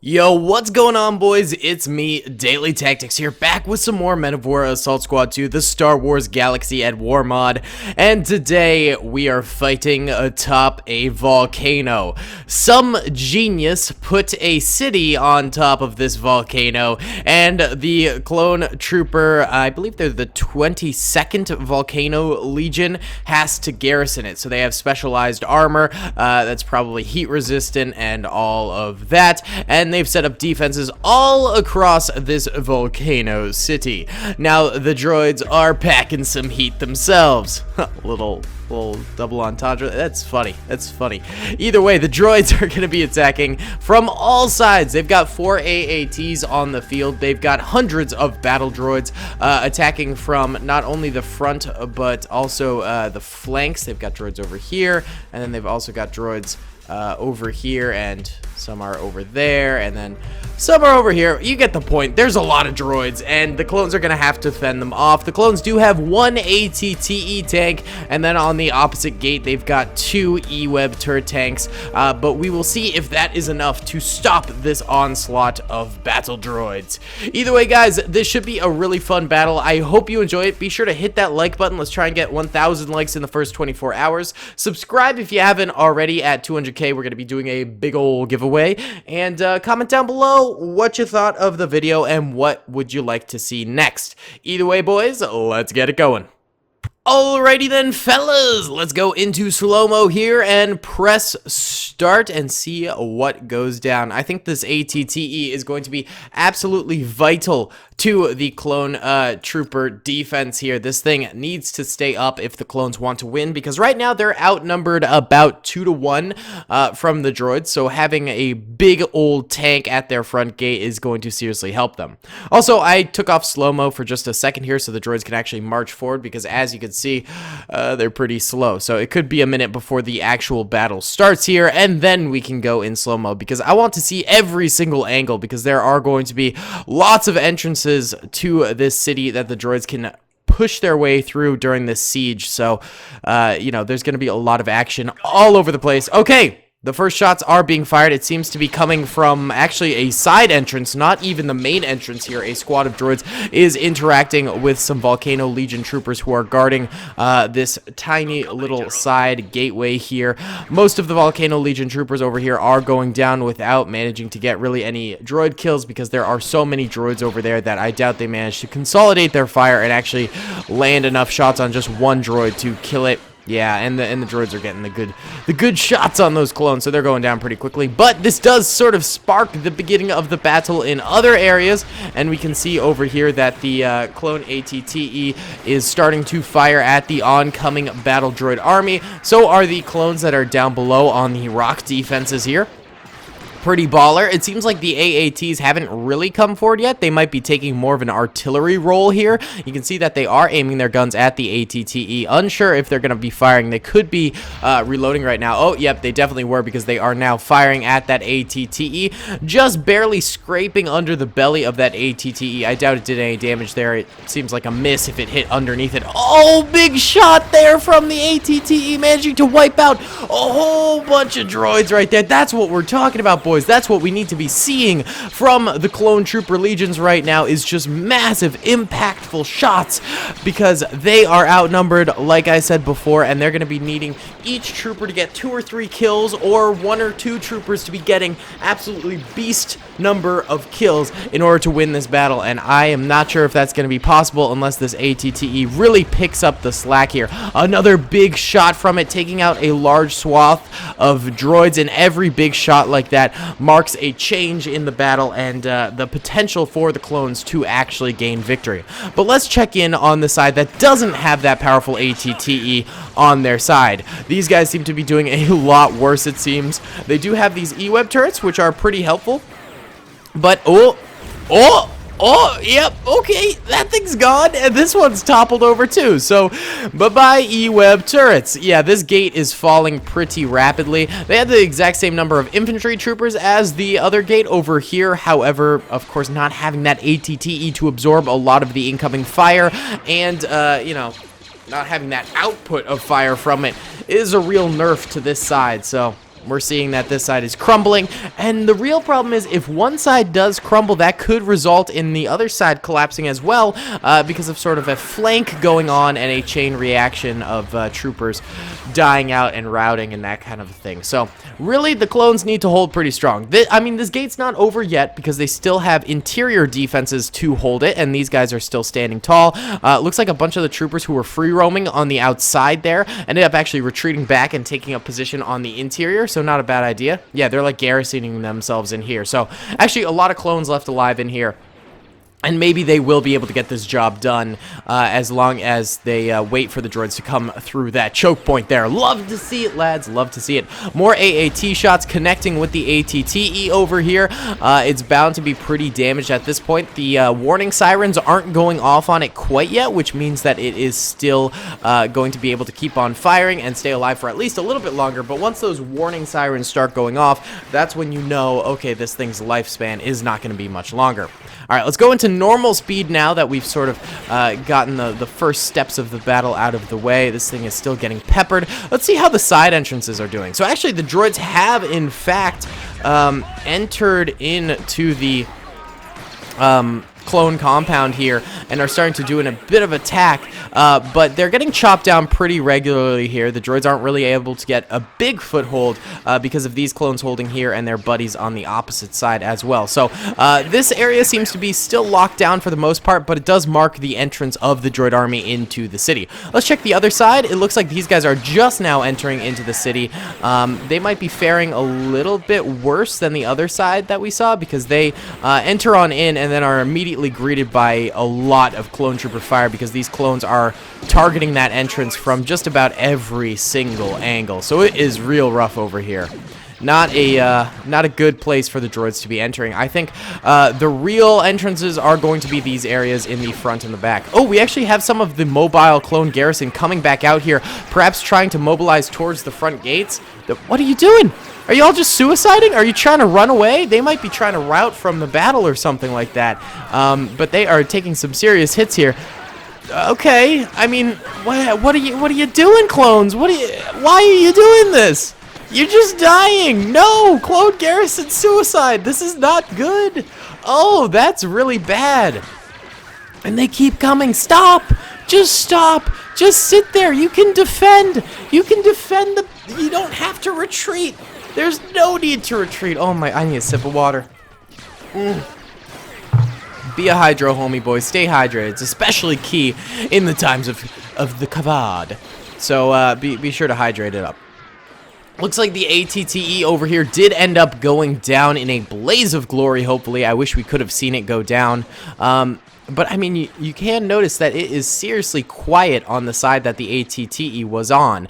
Yo, what's going on, boys? It's me, Daily Tactics here, back with some more Men of War Assault Squad 2, the Star Wars Galaxy at War mod, and today we are fighting atop a volcano. Some genius put a city on top of this volcano, and the clone trooper, I believe they're the 22nd Volcano Legion, has to garrison it. So they have specialized armor that's probably heat resistant and all of that, and they've set up defenses all across this volcano city. Now the droids are packing some heat themselves. little double entendre. That's funny. Either way, the droids are going to be attacking from all sides. They've got 4 AATs on the field. They've got hundreds of battle droids attacking from not only the front but also the flanks. They've got droids over here, and then they've also got droids over here, and some are over there, and then some are over here. You get the point. There's a lot of droids, and the clones are going to have to fend them off. The clones do have one ATTE tank, and then on the opposite gate, they've got 2 E-Web turret tanks, but we will see if that is enough to stop this onslaught of battle droids. Either way, guys, this should be a really fun battle. I hope you enjoy it. Be sure to hit that like button. Let's try and get 1,000 likes in the first 24 hours. Subscribe if you haven't already. At 200K, we're going to be doing a big ol' giveaway, and comment down below what you thought of the video and what would you like to see next. Either way, boys, let's get it going. Alrighty then, fellas, let's go into slow-mo here and press start and see what goes down. I think this ATTE is going to be absolutely vital to the clone trooper defense here. This thing needs to stay up if the clones want to win, because right now they're outnumbered about 2 to 1 from the droids, so having a big old tank at their front gate is going to seriously help them. Also, I took off slow-mo for just a second here so the droids can actually march forward, because as you can see, they're pretty slow, so it could be a minute before the actual battle starts here, and then we can go in slow-mo, because I want to see every single angle, because there are going to be lots of entrances to this city that the droids can push their way through during this siege. So you know, there's going to be a lot of action all over the place. Okay, the first shots are being fired. It seems to be coming from actually a side entrance, not even the main entrance here. A squad of droids is interacting with some Volcano Legion troopers who are guarding this tiny little side gateway here. Most of the Volcano Legion troopers over here are going down without managing to get really any droid kills, because there are so many droids over there that I doubt they managed to consolidate their fire and actually land enough shots on just one droid to kill it. Yeah, and the droids are getting the good shots on those clones, so they're going down pretty quickly. But this does sort of spark the beginning of the battle in other areas, and we can see over here that the clone ATTE is starting to fire at the oncoming battle droid army. So are the clones that are down below on the rock defenses here. Pretty baller. It seems like the AATs haven't really come forward yet. They might be taking more of an artillery role here. You can see that they are aiming their guns at the ATTE. Unsure if they're going to be firing. They could be reloading right now. Oh, yep, they definitely were, because they are now firing at that ATTE. Just barely scraping under the belly of that ATTE. I doubt it did any damage there. It seems like a miss if it hit underneath it. Oh, big shot there from the ATTE, managing to wipe out a whole bunch of droids right there. That's what we're talking about, boys. That's what we need to be seeing from the clone trooper legions right now, is just massive, impactful shots, because they are outnumbered, like I said before, and they're going to be needing each trooper to get 2 or 3 kills, or 1 or 2 troopers to be getting absolutely beast number of kills in order to win this battle, and I am not sure if that's going to be possible unless this ATTE really picks up the slack here. Another big shot from it, taking out a large swath of droids, and every big shot like that marks a change in the battle and the potential for the clones to actually gain victory. But let's check in on the side that doesn't have that powerful ATTE on their side. These guys seem to be doing a lot worse, it seems. They do have these E-Web turrets, which are pretty helpful, but yep, okay, that thing's gone, and this one's toppled over too, so bye-bye E-Web turrets. Yeah, this gate is falling pretty rapidly. They had the exact same number of infantry troopers as the other gate over here, however, of course, not having that ATTE to absorb a lot of the incoming fire, and, you know, not having that output of fire from it is a real nerf to this side, so We're seeing that this side is crumbling, and the real problem is if one side does crumble, that could result in the other side collapsing as well, because of sort of a flank going on and a chain reaction of troopers dying out and routing and that kind of thing. So really, the clones need to hold pretty strong. I mean, this gate's not over yet because they still have interior defenses to hold it, and these guys are still standing tall. Looks like a bunch of the troopers who were free roaming on the outside there ended up actually retreating back and taking up position on the interior, so not a bad idea. Yeah, they're like garrisoning themselves in here. So actually a lot of clones left alive in here. And maybe they will be able to get this job done as long as they wait for the droids to come through that choke point there. Love to see it, lads. Love to see it. More AAT shots connecting with the ATTE over here. It's bound to be pretty damaged at this point. The warning sirens aren't going off on it quite yet, which means that it is still going to be able to keep on firing and stay alive for at least a little bit longer. But once those warning sirens start going off, that's when you know, okay, this thing's lifespan is not going to be much longer. All right, let's go into normal speed now that we've sort of gotten the first steps of the battle out of the way. This thing is still getting peppered. Let's see how the side entrances are doing. So actually, the droids have, in fact, entered into the clone compound here and are starting to do a bit of attack, but they're getting chopped down pretty regularly here. The droids aren't really able to get a big foothold because of these clones holding here and their buddies on the opposite side as well. So this area seems to be still locked down for the most part, but it does mark the entrance of the droid army into the city. Let's check the other side. It looks like these guys are just now entering into the city. They might be faring a little bit worse than the other side that we saw because they enter on in and then are immediately greeted by a lot of clone trooper fire because these clones are targeting that entrance from just about every single angle. So it is real rough over here. Not a good place for the droids to be entering. I think the real entrances are going to be these areas in the front and the back. Oh, we actually have some of the mobile clone garrison coming back out here, perhaps trying to mobilize towards the front gates. What are you doing? Are you all just suiciding? Are you trying to run away? They might be trying to rout from the battle or something like that. But they are taking some serious hits here. Okay, I mean, what are you doing, clones? Why are you doing this? You're just dying. No, clone garrison suicide. This is not good. Oh, that's really bad. And they keep coming. Stop. Just stop. Just sit there. You can defend. You can defend you don't have to retreat. There's no need to retreat. Oh my, I need a sip of water. Be a hydro, homie boys. Stay hydrated. It's especially key in the times of the kavad. So be sure to hydrate it up. Looks like the ATTE over here did end up going down in a blaze of glory, hopefully. I wish we could have seen it go down. But, I mean, you can notice that it is seriously quiet on the side that the ATTE was on.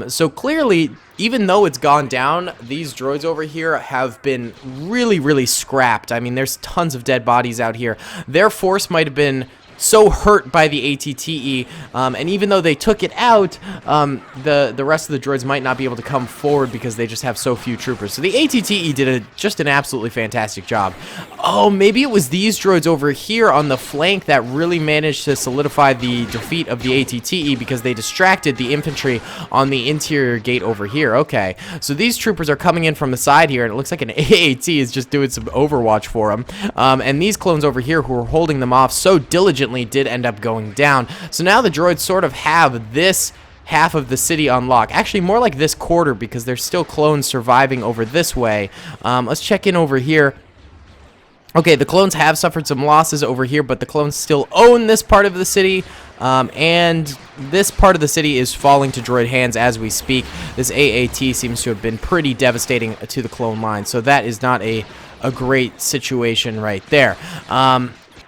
So, clearly, even though it's gone down, these droids over here have been really, really scrapped. I mean, there's tons of dead bodies out here. Their force might have been so hurt by the ATTE, and even though they took it out, the rest of the droids might not be able to come forward because they just have so few troopers. So the ATTE did just an absolutely fantastic job. Oh, maybe it was these droids over here on the flank that really managed to solidify the defeat of the ATTE because they distracted the infantry on the interior gate over here. Okay, so these troopers are coming in from the side here, and it looks like an AAT is just doing some overwatch for them. And these clones over here who were holding them off so diligently did end up going down. So now the droids sort of have this half of the city on lock. Actually, more like this quarter because there's still clones surviving over this way. Let's check in over here. Okay, the clones have suffered some losses over here, but the clones still own this part of the city. And this part of the city is falling to droid hands as we speak. This AAT seems to have been pretty devastating to the clone line. So that is not a great situation right there.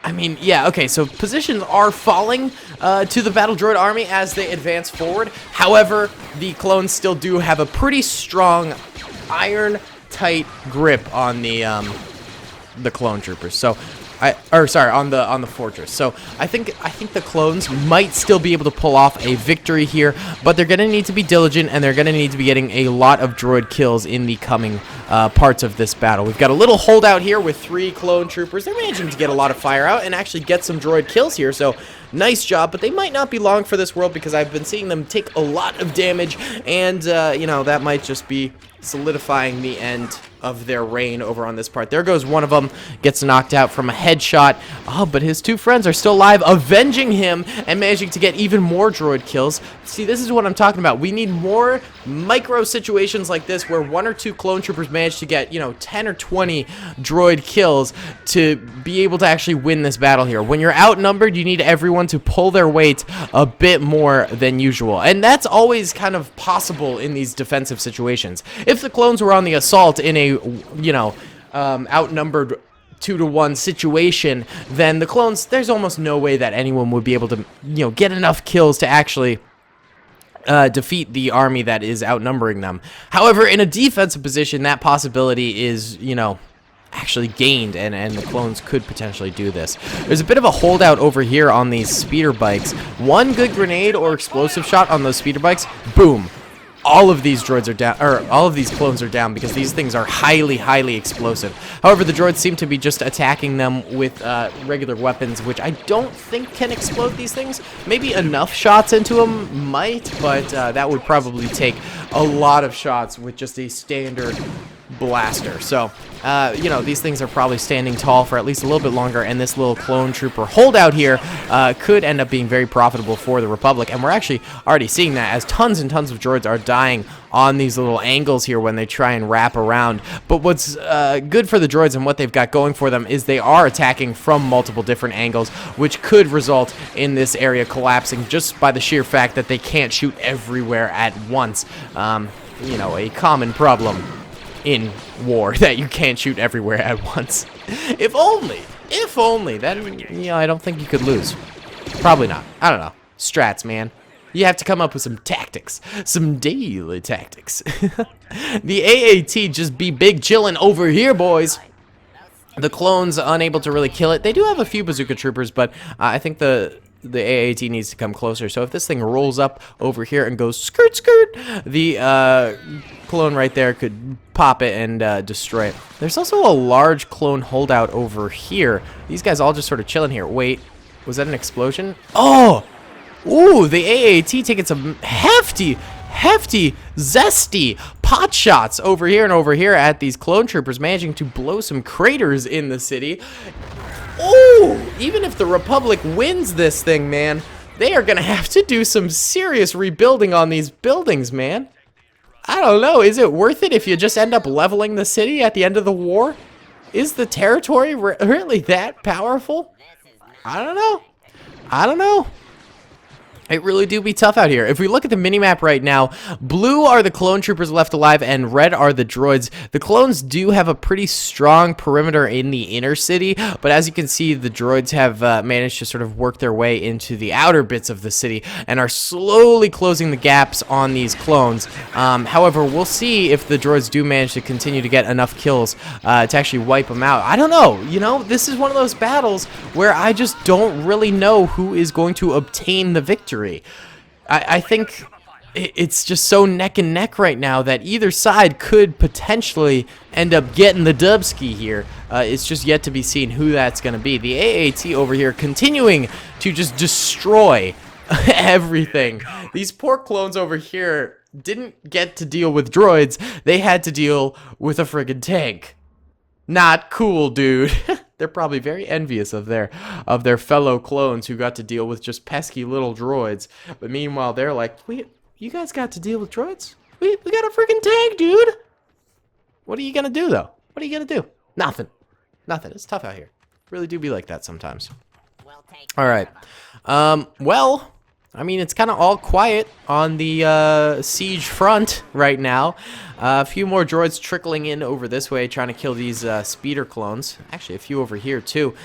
I mean, yeah, okay, so positions are falling to the battle droid army as they advance forward. However, the clones still do have a pretty strong iron-tight grip on the clone troopers. So Sorry, on the fortress. So I think the clones might still be able to pull off a victory here, but they're gonna need to be diligent, and they're gonna need to be getting a lot of droid kills in the coming parts of this battle. We've got a little holdout here with 3 clone troopers. They're managing to get a lot of fire out and actually get some droid kills here, so nice job, but they might not be long for this world because I've been seeing them take a lot of damage, and you know, that might just be solidifying the end of their reign over on this part. There goes one of them, gets knocked out from a headshot. Oh, but his 2 friends are still alive, avenging him and managing to get even more droid kills. See, this is what I'm talking about. We need more micro situations like this where 1 or 2 clone troopers manage to get, you know, 10 or 20 droid kills to be able to actually win this battle here. When you're outnumbered, you need everyone to pull their weight a bit more than usual, and that's always kind of possible in these defensive situations. If the clones were on the assault in a, you know, outnumbered 2-to-1 situation, then the clones, there's almost no way that anyone would be able to, you know, get enough kills to actually defeat the army that is outnumbering them. However, in a defensive position, that possibility is, you know, actually gained, and the clones could potentially do this. There's a bit of a holdout over here on these speeder bikes. One good grenade or explosive shot on those speeder bikes, boom. All of these droids are down, or all of these clones are down, because these things are highly explosive. However, the droids seem to be just attacking them with regular weapons, which I don't think can explode these things. Maybe enough shots into them might, but that would probably take a lot of shots with just a standard blaster. So, you know, these things are probably standing tall for at least a little bit longer, and this little clone trooper holdout here could end up being very profitable for the Republic, and we're actually already seeing that as tons and tons of droids are dying on these little angles here when they try and wrap around. But what's good for the droids and what they've got going for them is they are attacking from multiple different angles, which could result in this area collapsing just by the sheer fact that they can't shoot everywhere at once. You know, a common problem in war, that you can't shoot everywhere at once. If only, then, you know, I don't think you could lose. Probably not. I don't know. Strats, man. You have to come up with some tactics. Some daily tactics. The AAT just be big chillin' over here, boys. The clones unable to really kill it. They do have a few bazooka troopers, but I think the AAT needs to come closer. So if this thing rolls up over here and goes skirt skirt, the clone right there could pop it and destroy it. There's also a large clone holdout over here. These guys all just sort of chilling here. Wait, was that an explosion? Oh! Ooh, the AAT taking some hefty, zesty pot shots over here and over here at these clone troopers, managing to blow some craters in the city. Ooh, even if the Republic wins this thing, man, they are gonna have to do some serious rebuilding on these buildings, man. I don't know, is it worth it if you just end up leveling the city at the end of the war? Is the territory really that powerful? I don't know. It really do be tough out here. If we look at the minimap right now, blue are the clone troopers left alive and red are the droids. The clones do have a pretty strong perimeter in the inner city, but as you can see, the droids have managed to sort of work their way into the outer bits of the city and are slowly closing the gaps on these clones. However, we'll see if the droids do manage to continue to get enough kills to actually wipe them out. I don't know. You know, this is one of those battles where I just don't really know who is going to obtain the victory. I think it's just so neck and neck right now that either side could potentially end up getting the dubski here. It's just yet to be seen who that's going to be. The AAT over here continuing to just destroy everything. These poor clones over here didn't get to deal with droids. They had to deal with a friggin' tank. Not cool, dude. They're probably very envious of their fellow clones who got to deal with just pesky little droids. But meanwhile, they're like, you guys got to deal with droids? We got a freaking tank, dude. What are you gonna do, though? What are you gonna do? Nothing. It's tough out here. Really do be like that sometimes. All right. Well, I mean, it's kind of all quiet on the siege front right now. A few more droids trickling in over this way, trying to kill these speeder clones. Actually, a few over here, too,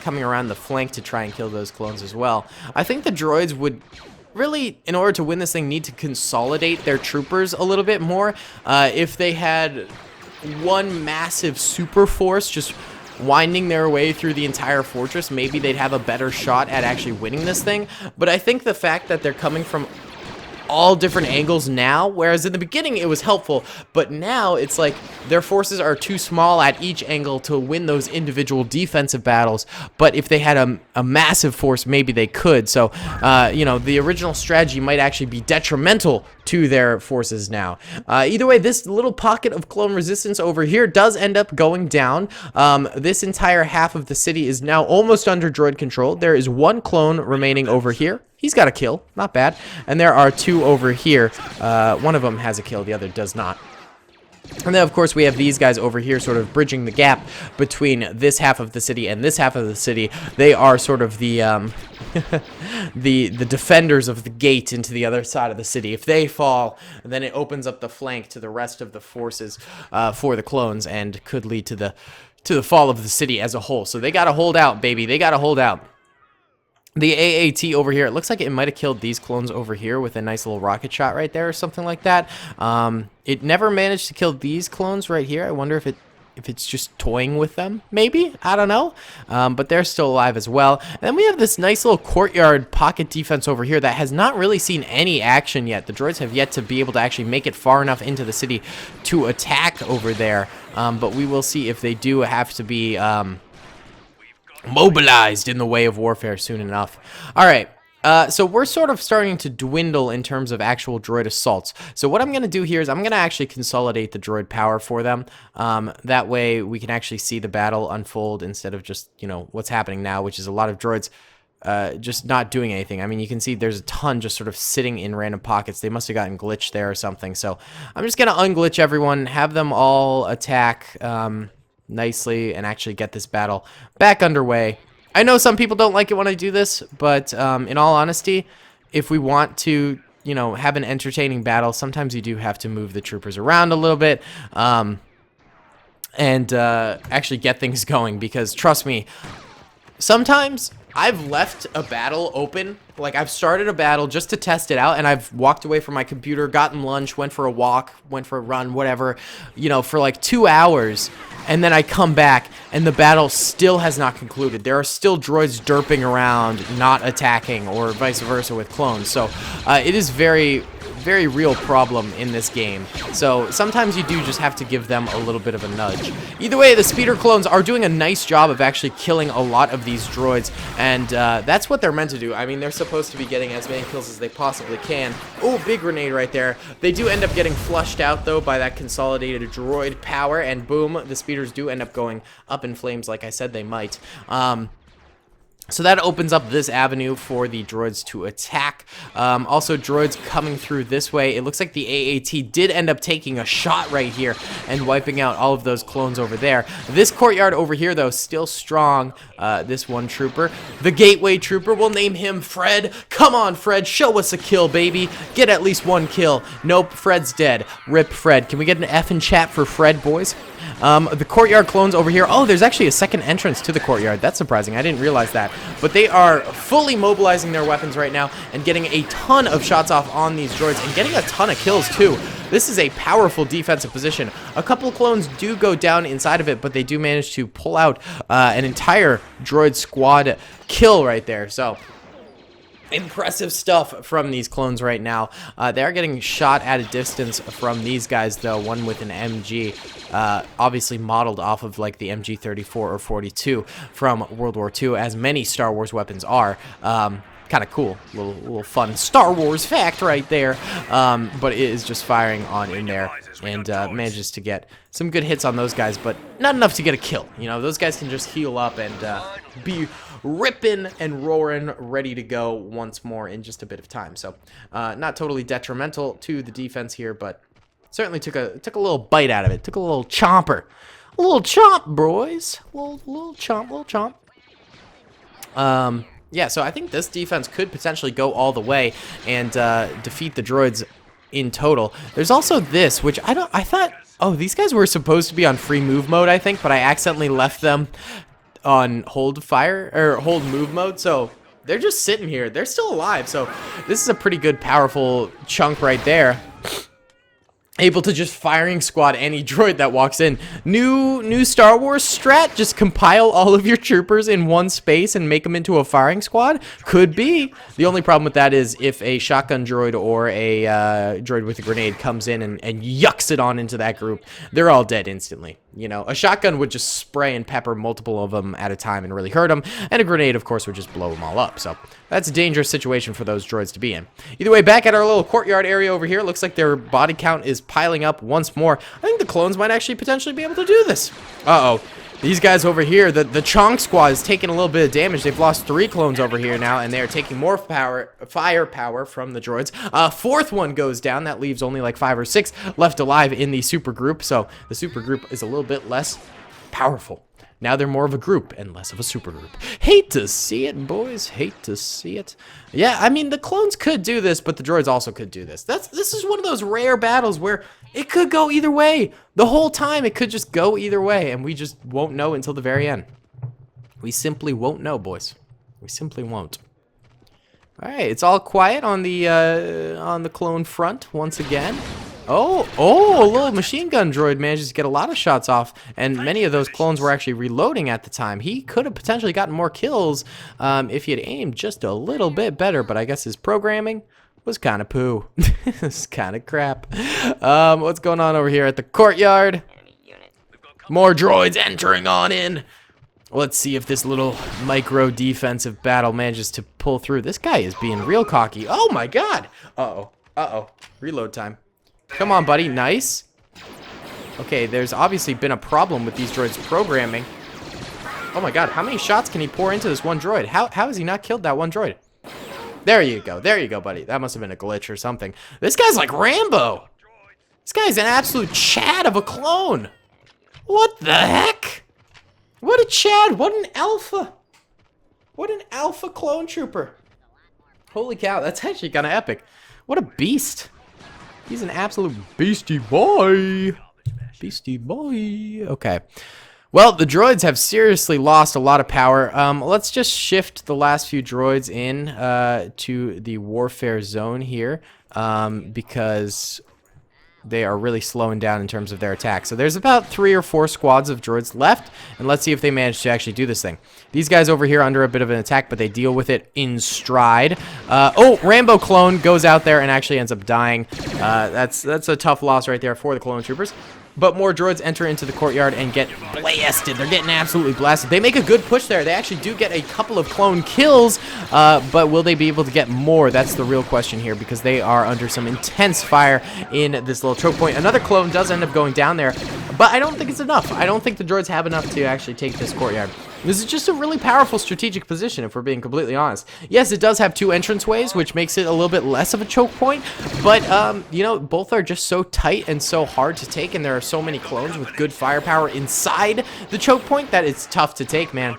coming around the flank to try and kill those clones as well. I think the droids would really, in order to win this thing, need to consolidate their troopers a little bit more. If they had one massive super force just winding their way through the entire fortress, maybe they'd have a better shot at actually winning this thing. But I think the fact that they're coming from all different angles now, whereas in the beginning it was helpful, but now it's like their forces are too small at each angle to win those individual defensive battles. But if they had a massive force, maybe they could. So you know, the original strategy might actually be detrimental to their forces now. Either way, this little pocket of clone resistance over here does end up going down. This entire half of the city is now almost under droid control. There is one clone remaining over here. He's got a kill, not bad. And there are two over here. One of them has a kill, the other does not. And then, of course, we have these guys over here sort of bridging the gap between this half of the city and this half of the city. They are sort of the the defenders of the gate into the other side of the city. If they fall, then it opens up the flank to the rest of the forces for the clones and could lead to the fall of the city as a whole. So they got to hold out, baby. They got to hold out. The AAT over here, it looks like it might have killed these clones over here with a nice little rocket shot right there or something like that. It never managed to kill these clones right here. I wonder if it's just toying with them, maybe? I don't know. But they're still alive as well. And then we have this nice little courtyard pocket defense over here that has not really seen any action yet. The droids have yet to be able to actually make it far enough into the city to attack over there. But we will see if they do have to be mobilized in the way of warfare soon enough. All right. So we're sort of starting to dwindle in terms of actual droid assaults. So what I'm going to do here is I'm going to actually consolidate the droid power for them. That way we can actually see the battle unfold instead of just, you know, what's happening now, which is a lot of droids just not doing anything. I mean, you can see there's a ton just sort of sitting in random pockets. They must have gotten glitched there or something. So I'm just going to unglitch everyone, have them all attack nicely and actually get this battle back underway. I know some people don't like it when I do this, but in all honesty, if we want to, you know, have an entertaining battle, sometimes you do have to move the troopers around a little bit and actually get things going, because trust me, sometimes I've left a battle open. Like, I've started a battle just to test it out, and I've walked away from my computer, gotten lunch, went for a walk, went for a run, whatever, you know, for like 2 hours, and then I come back, and the battle still has not concluded. There are still droids derping around, not attacking, or vice versa with clones. So it is very real problem in this game. So sometimes you do just have to give them a little bit of a nudge. Either way, the speeder clones are doing a nice job of actually killing a lot of these droids, and that's what they're meant to do. I mean, they're supposed to be getting as many kills as they possibly can. Oh, big grenade right there. They do end up getting flushed out, though, by that consolidated droid power, and boom, the speeders do end up going up in flames like I said they might. So that opens up this avenue for the droids to attack. Also, droids coming through this way. It looks like the AAT did end up taking a shot right here and wiping out all of those clones over there. This courtyard over here, though, still strong. This one trooper, the gateway trooper, we'll name him Fred. Come on, Fred, show us a kill, baby. Get at least one kill. Nope, Fred's dead. Rip Fred. Can we get an F in chat for Fred, boys? The courtyard clones over here. Oh, there's actually a second entrance to the courtyard. That's surprising. I didn't realize that. But they are fully mobilizing their weapons right now and getting a ton of shots off on these droids and getting a ton of kills too. This is a powerful defensive position. A couple of clones do go down inside of it, but they do manage to pull out an entire droid squad kill right there. So impressive stuff from these clones right now. They are getting shot at a distance from these guys, though. One with an MG, obviously modeled off of like the MG-34 or 42 from World War II, as many Star Wars weapons are. Kind of cool, little fun Star Wars fact right there. But it is just firing on in there and manages to get some good hits on those guys, but not enough to get a kill. You know, those guys can just heal up and be ripping and roaring, ready to go once more in just a bit of time. So not totally detrimental to the defense here, but certainly took a little bite out of it. Took a little chomper. A little chomp, boys. Little chomp. Yeah, so I think this defense could potentially go all the way and defeat the droids in total. There's also this, which I thought, oh, these guys were supposed to be on free move mode, I think, but I accidentally left them on hold move mode, so they're just sitting here. They're still alive, so this is a pretty good, powerful chunk right there. able to just firing squad any droid that walks in. New Star Wars strat, just compile all of your troopers in one space and make them into a firing squad? Could be. The only problem with that is if a shotgun droid or a droid with a grenade comes in and yucks it on into that group, they're all dead instantly. You know, a shotgun would just spray and pepper multiple of them at a time and really hurt them, and a grenade, of course, would just blow them all up. So that's a dangerous situation for those droids to be in. Either way, back at our little courtyard area over here, it looks like their body count is piling up once more. I think the clones might actually potentially be able to do this. Uh-oh. These guys over here, the Chonk squad is taking a little bit of damage. They've lost 3 clones over here now, and they are taking more firepower from the droids. Fourth one goes down. That leaves only like 5 or 6 left alive in the super group. So the super group is a little bit less powerful. Now they're more of a group and less of a super group. Hate to see it, boys. Hate to see it. Yeah, I mean, the clones could do this, but the droids also could do this. This is one of those rare battles where it could go either way. The whole time, it could just go either way, and we just won't know until the very end. We simply won't know, boys. We simply won't. All right, it's all quiet on the clone front once again. Oh, a little machine gun droid manages to get a lot of shots off, and many of those clones were actually reloading at the time. He could have potentially gotten more kills if he had aimed just a little bit better, but I guess his programming was kind of poo. It's kind of crap. What's going on over here at the courtyard? More droids entering on in. Let's see if this little micro defensive battle manages to pull through. This guy is being real cocky. Oh my god. Uh-oh. Reload time. Come on, buddy. Nice. Okay, there's obviously been a problem with these droids' programming. Oh my god, how many shots can he pour into this one droid? How has he not killed that one droid? There you go, buddy. That must have been a glitch or something. This guy's like Rambo. This guy's an absolute Chad of a clone. What the heck? What a Chad. What an alpha. What an alpha clone trooper. Holy cow, that's actually kind of epic. What a beast. He's an absolute beastie boy. Beastie boy. Okay. Well, the droids have seriously lost a lot of power. Let's just shift the last few droids in to the warfare zone here because they are really slowing down in terms of their attack. So there's about 3 or 4 squads of droids left, and let's see if they manage to actually do this thing. These guys over here are under a bit of an attack, but they deal with it in stride. Oh, Rambo clone goes out there and actually ends up dying. That's a tough loss right there for the clone troopers. But more droids enter into the courtyard and get blasted. They're getting absolutely blasted. They make a good push there. They actually do get a couple of clone kills, but will they be able to get more? That's the real question here because they are under some intense fire in this little choke point. Another clone does end up going down there, but I don't think it's enough. I don't think the droids have enough to actually take this courtyard. This is just a really powerful strategic position, if we're being completely honest. Yes, it does have 2 entranceways, which makes it a little bit less of a choke point, but, you know, both are just so tight and so hard to take, and there are so many clones with good firepower inside the choke point that it's tough to take, man.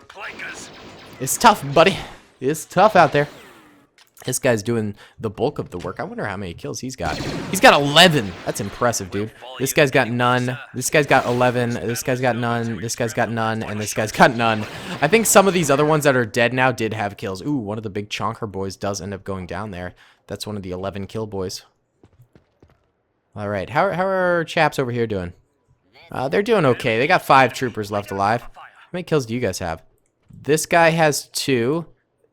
It's tough, buddy. It's tough out there. This guy's doing the bulk of the work. I wonder how many kills he's got. He's got 11. That's impressive, dude. This guy's got none. This guy's got 11. This guy's got none. This guy's got none. And this guy's got none. I think some of these other ones that are dead now did have kills. Ooh, one of the big chonker boys does end up going down there. That's one of the 11 kill boys. All right. How are our chaps over here doing? They're doing okay. They got 5 troopers left alive. How many kills do you guys have? This guy has 2.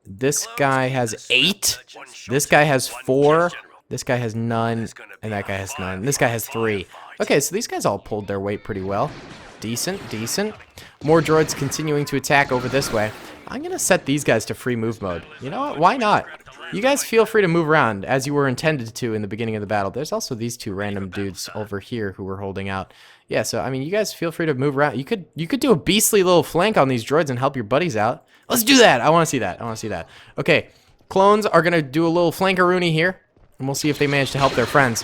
This guy has 8. This guy has 4. This guy has none. And that guy has none. This guy has 3. Okay, so these guys all pulled their weight pretty well. Decent, decent. More droids continuing to attack over this way. I'm going to set these guys to free move mode. You know what? Why not? You guys feel free to move around as you were intended to in the beginning of the battle. There's also these 2 random dudes over here who were holding out. Yeah, so, I mean, you guys feel free to move around. You could do a beastly little flank on these droids and help your buddies out. Let's do that. I want to see that. I want to see that. Okay, clones are going to do a little flankaroonie here, and we'll see if they manage to help their friends.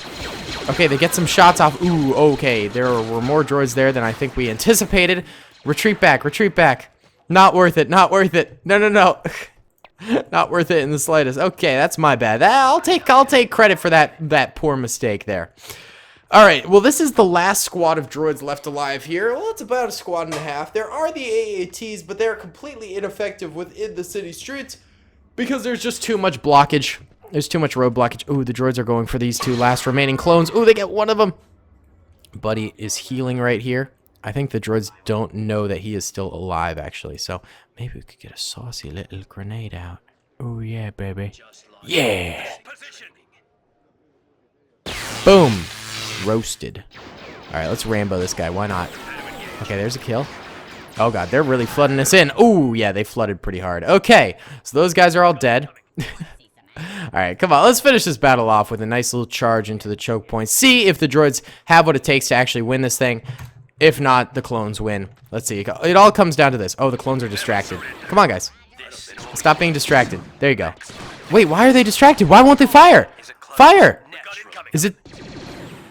Okay, they get some shots off. Ooh, okay. There were more droids there than I think we anticipated. Retreat back. Retreat back. Not worth it. Not worth it. No, no, no. Not worth it in the slightest. Okay, that's my bad. I'll take credit for that poor mistake there. All right, well, this is the last squad of droids left alive here. Well, it's about a squad and a half. There are the AATs, but they're completely ineffective within the city streets because there's just too much blockage. There's too much road blockage. Ooh, the droids are going for these 2 last remaining clones. Ooh, they get one of them. Buddy is healing right here. I think the droids don't know that he is still alive, actually. So maybe we could get a saucy little grenade out. Oh, yeah, baby. Yeah! Boom! Roasted. Alright, let's Rambo this guy. Why not? Okay, there's a kill. Oh, God, they're really flooding us in. Oh, yeah, they flooded pretty hard. Okay, so those guys are all dead. Alright, come on. Let's finish this battle off with a nice little charge into the choke point. See if the droids have what it takes to actually win this thing. If not, the clones win. Let's see. It all comes down to this. Oh, the clones are distracted. Come on, guys. Stop being distracted. There you go. Wait, why are they distracted? Why won't they fire? Fire! Is it...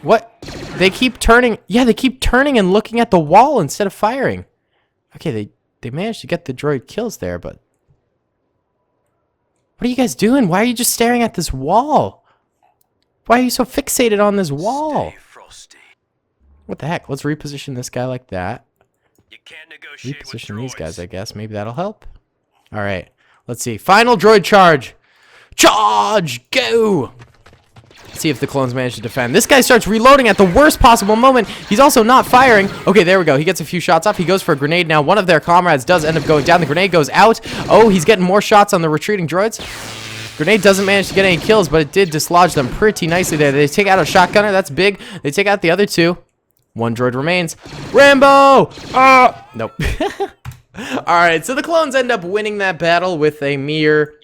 What? They keep turning... Yeah, they keep turning and looking at the wall instead of firing. Okay, they managed to get the droid kills there, but... What are you guys doing? Why are you just staring at this wall? Why are you so fixated on this wall? What the heck? Let's reposition this guy like that. Reposition these guys, I guess. Maybe that'll help. Alright. Let's see. Final droid charge! Charge! Go! See if the clones manage to defend. This guy starts reloading at the worst possible moment. He's also not firing. Okay, there we go. He gets a few shots off. He goes for a grenade now. One of their comrades does end up going down. The grenade goes out. Oh, he's getting more shots on the retreating droids. Grenade doesn't manage to get any kills, but it did dislodge them pretty nicely there. They take out a shotgunner. That's big. They take out the other two. One droid remains. Rambo! Nope. Alright, so the clones end up winning that battle with a mere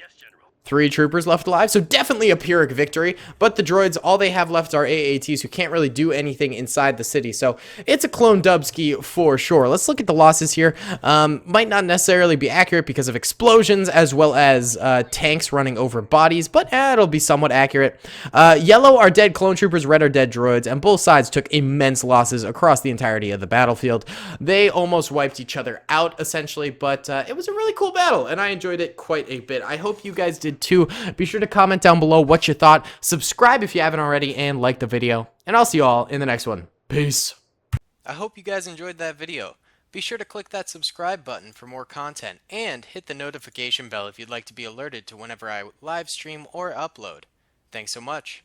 3 troopers left alive, so definitely a Pyrrhic victory, but the droids, all they have left are AATs who can't really do anything inside the city, so it's a clone dubski for sure. Let's look at the losses here. Might not necessarily be accurate because of explosions as well as tanks running over bodies, but it'll be somewhat accurate. Yellow are dead clone troopers, red are dead droids, and both sides took immense losses across the entirety of the battlefield. They almost wiped each other out, essentially, but it was a really cool battle, and I enjoyed it quite a bit. I hope you guys did too. Be sure to comment down below what you thought, subscribe if you haven't already, and like the video, and I'll see you all in the next one. Peace. I hope you guys enjoyed that video. Be sure to click that subscribe button for more content, and hit the notification bell if you'd like to be alerted to whenever I live stream or upload. Thanks so much.